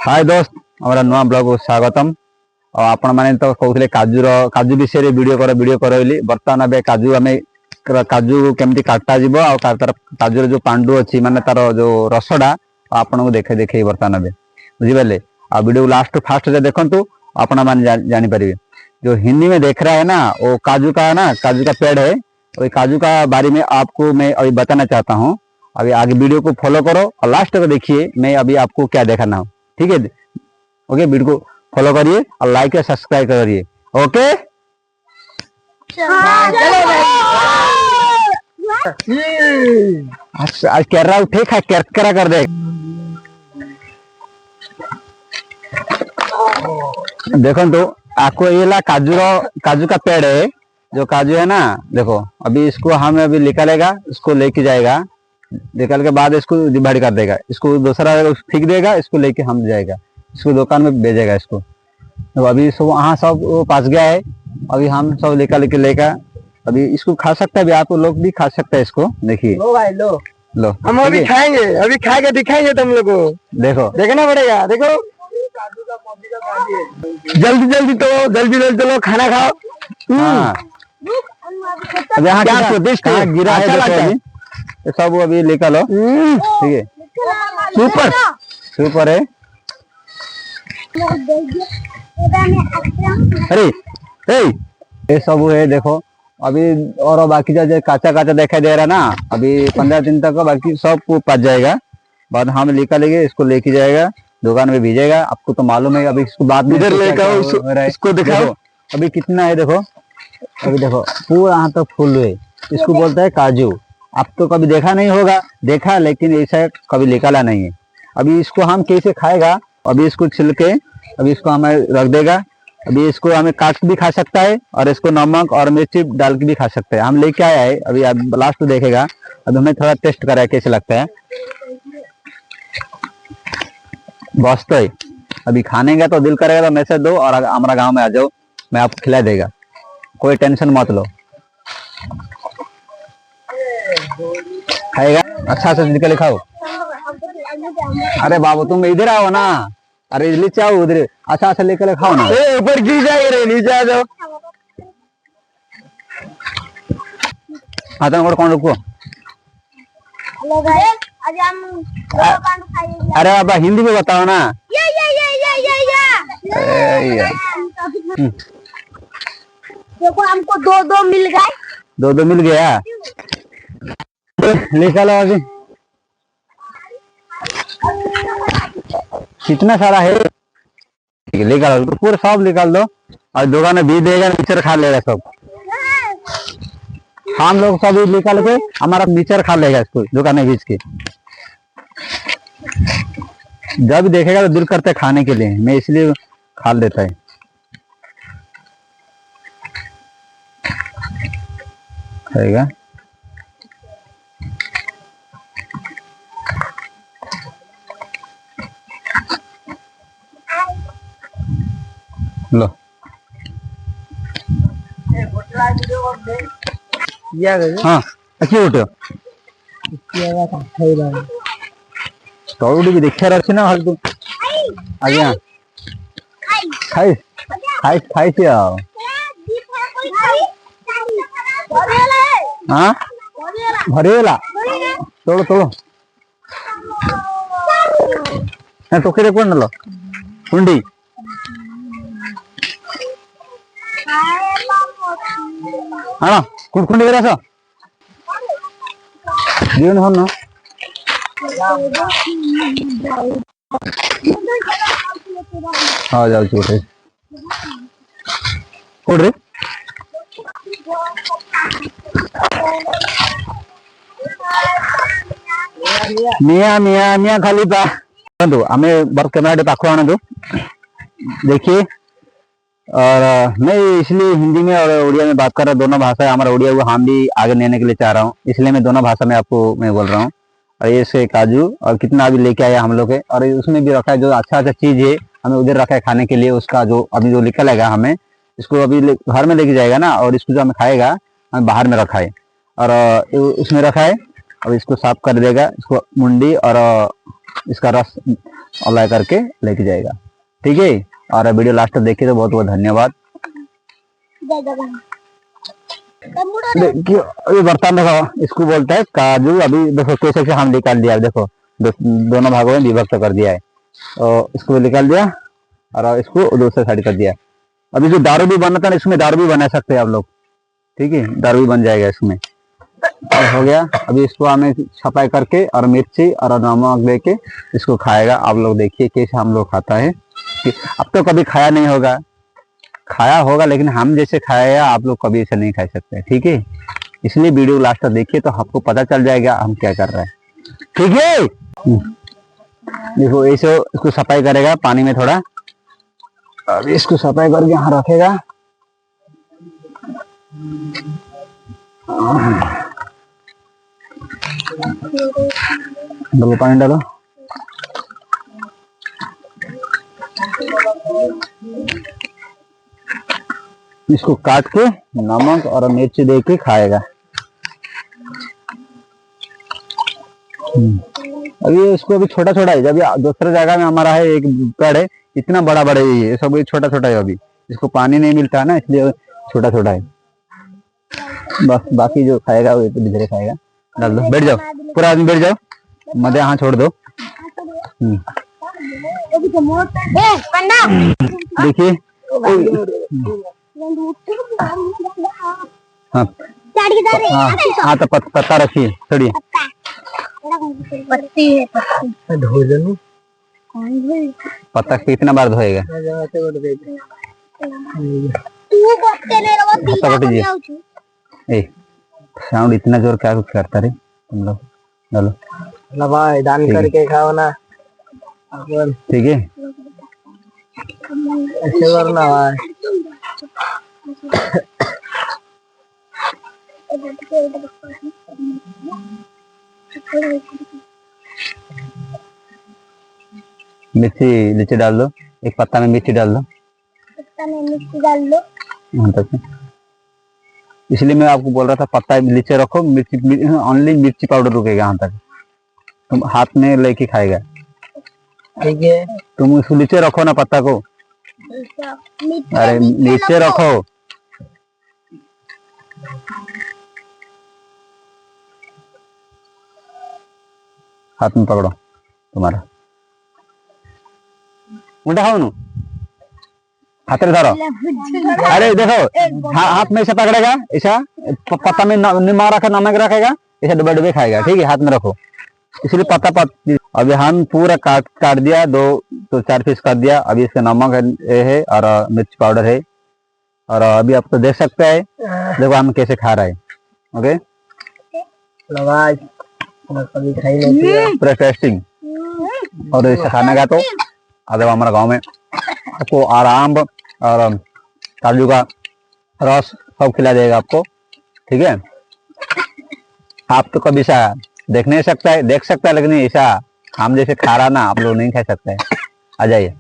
हाय दोस्त हमारा नुआ ब्लॉग को स्वागतम। और आपण माने तो कहते काजू विषय वीडियो कर बर्तमान ए काजू आम काजू केमती काटा जीव आ काजूर जो पांडु अच्छी माने तार जो रसटा आपन को देखे बर्तमान ए बुझीपारे। आ वीडियो लास्ट फास्ट से देखु आपण मैंने जानीपारे। जो हिंदी में देख रहा है ना वो काजू का पेड़ है। वही काजू का बारे में आपको मैं अभी बताना चाहता हूँ। अभी आगे वीडियो को फॉलो करो और लास्ट को देखिए मैं अभी आपको क्या दिखाना हूँ। ठीक है ओके, वीडियो को फॉलो करिए और लाइक और सब्सक्राइब करिए। ओके आज कैरा उठे खा कैरा कर दे। देखो तो आपको ये ला काजू का पेड़ है। जो काजू है ना देखो अभी इसको हम अभी निकालेगा, इसको लेके जाएगा, निकाल के बाद इसको डिवाइड कर देगा, इसको दूसरा फेंक देगा, इसको लेके हम जाएगा, इसको दुकान में भेजेगा इसको। तो अभी सब वहाँ सब वो पास गया है, अभी हम सब लेकर अभी इसको खा सकते हैं। अभी आप लोग भी खा सकते हैं इसको। देखिए लो भाई लो हम अभी देखिए। खाएंगे, अभी खा के दिखाएंगे तुम लोग को। देखो देखना पड़ेगा। देखो जल्दी तो जल्दी चलो खाना खाओ। हाँ अब यहाँ क्या स्वादिष्ट कहाँ गिरा है अच्छा देखो लगता है। अभी ये सब वो अभी लेकर लो। ठीक है सुपर है। अरे ये सब है देखो अभी और बाकी जो काचा दिखाई दे रहा है ना अभी 15 दिन तक बाकी सब पच जाएगा। बाद हम निकालेंगे, इसको लेके जाएगा दुकान में भेजेगा। आपको तो मालूम है। अभी इसको बाद में इसको दिखाओ अभी कितना है। देखो अभी देखो पूरा यहाँ तक फूल है। इसको बोलता है काजू। आप तो कभी देखा नहीं होगा, देखा लेकिन ऐसा कभी निकाला नहीं है। अभी इसको हम कैसे खाएगा, अभी इसको छिलके अभी इसको हमें रख देगा। अभी इसको हमें काट भी खा सकता है और इसको नमक और मिर्ची डाल के भी खा सकते हैं। हम लेके आया है, अभी आप लास्ट तो देखेगा। अब हमें थोड़ा टेस्ट करा कैसे लगता है। बस तो अभी खाने का तो दिल करेगा तो मैसेज दो और हमारा गांव में आ जाओ, मैं आपको खिला देगा, कोई टेंशन मत लो। खाएगा अच्छा से निकल खाओ। अरे बाबू तुम इधर आओ ना, अरे नीचे आओ उधर, अच्छा लेकर खाओ ना। ऊपर गिर जाएगा, नीचे आ जाओ। हाँ तो कौन रुको। अरे बाबा हिंदी में बताओ ना। देखो हमको दो मिल गए। दो मिल गया। निकालो अभी कितना सारा है। निकाल दो पूरा सब निकाल दो और दुकान में भी देगा, मिक्सर खा लेगा सब। हम लोग सब निकाल के हमारा मिक्सर खा लेगा इसको दुकान में बीच के। जब देखेगा तो दिल करता है खाने के लिए, मैं इसलिए खा लेता है। खाएगा लो हाँ अच्छी उठो भी देखा रखी ना हल तू आज्ञा खाई खाई खाई से आओ। हाँ भरेला तोड़ो टोकरी कौन लो कुंडी हाँ कुंडी कर जीवन हो ना। हाँ जाओ छोटे कोड़े मिया मिया मिया खाली पा हमें बर्फ कैमरा पाखो आना दो देखिए। और मैं इसलिए हिंदी में और उड़िया में बात कर रहा हूँ। दोनों भाषा हमारा उड़िया हुआ हम भी आगे लेने के लिए चाह रहा हूँ, इसलिए मैं दोनों भाषा में आपको मैं बोल रहा हूँ। और ये इसके काजू और कितना अभी लेके आया हम लोग है। और उसमें भी रखा है जो अच्छा चीज है हमें उधर रखा है खाने के लिए। उसका जो अभी जो निकलेगा हमें इसको अभी घर में लेके जाएगा ना, और इसको जो हमें खाएगा हमें बाहर में रखा है और उसमें रखा है। अब इसको साफ कर देगा, इसको मुंडी और इसका रस अप्लाई करके लेके जाएगा। ठीक है, और वीडियो लास्ट तक देखिए तो बहुत बहुत धन्यवाद। जय जगन्नाथ। देखिए अभी बर्तन देखो, इसको बोलता है काजू। अभी देखो कैसे से हम निकाल दिया, देखो दोनों भागों में विभक्त कर दिया है, और इसको निकाल दिया और इसको दूसरे साइड कर दिया। अभी जो दारू भी बनता है इसमें दारू भी बना सकते हैं आप लोग। ठीक है, दारू भी बन जाएगा इसमें। और हो गया, अभी इसको हमें छपाई करके और मिर्ची और नमक देके इसको खाएगा। आप लोग देखिए कैसे हम लोग खाता है। अब तो कभी खाया नहीं होगा, खाया होगा लेकिन हम जैसे खाया आप लोग कभी ऐसे नहीं खा सकते। ठीक है, इसलिए वीडियो लास्ट तक देखिए तो आपको पता चल जाएगा हम क्या कर रहे हैं। ठीक है, देखो ऐसे इसको सफाई करेगा पानी में थोड़ा, अभी इसको सफाई करके यहाँ रखेगा। डालो पानी डालो। इसको काट के नमक और मिर्ची दे के खाएगा। अभी इसको अभी छोटा छोटा है, जब दूसरे जगह में हमारा है एक पेड़ है, इतना बड़ा बड़ा ही है, सब छोटा छोटा है। अभी इसको पानी नहीं मिलता है ना, इसलिए छोटा छोटा है। बस बाकी जो खाएगा वो तो धीरे खाएगा। डाल दो, बैठ जाओ, पूरा आदमी बैठ जाओ, मध्य हाथ छोड़ दो। देखिए हाँ हाँ, तो पत्ता रखिए थोड़ी। पत्ती है, पत्ता कितना बार धोएगा? ए साउंड इतना जोर क्या कुछ करता रे तुम लोग। डालो भाई, दान करके खाओ ना। ठीक है, ऐसे करना भाई। मिर्ची नीचे डाल दो, एक पत्ता में मिर्ची डाल दो। पत्ता में मिर्ची डाल दो। हाँ, तक इसलिए मैं आपको बोल रहा था पत्ता नीचे रखो, मिर्ची ओनली मिर्ची पाउडर रुकेगा यहाँ तक, तुम हाथ में लेके खाएगा। ठीक है, तुम उसको नीचे रखो ना पत्ता को। अरे नीचे रखो। हाथ में पकड़ो तुम्हारा, मुंडा खाओ नु, हाथ में धरो। अरे देखो हाथ में ऐसा पकड़ेगा, ऐसा पत्ता में निमक रखा, नमक रखेगा, ऐसा डुबे डुबे खाएगा। ठीक है, हाथ में रखो। इसलिए पत्ता अभी हम पूरा काट दिया, 2 तो 4 पीस कर दिया। अभी इसका नमक है और मिर्च पाउडर है, और अभी आप तो देख सकते हैं, देखो हम कैसे खा रहे हैं। ओके, कभी खाई नहीं है। पूरा टेस्टिंग। और ऐसा खाने का तो अगर हमारे गांव में आपको आराम और काजू का रस सब खिला देगा आपको। ठीक है, आप तो कभी ऐसा देख नहीं सकता है, देख सकता है लेकिन ऐसा हम जैसे खा रहा ना आप लोग नहीं खा सकते हैं। आ जाइए।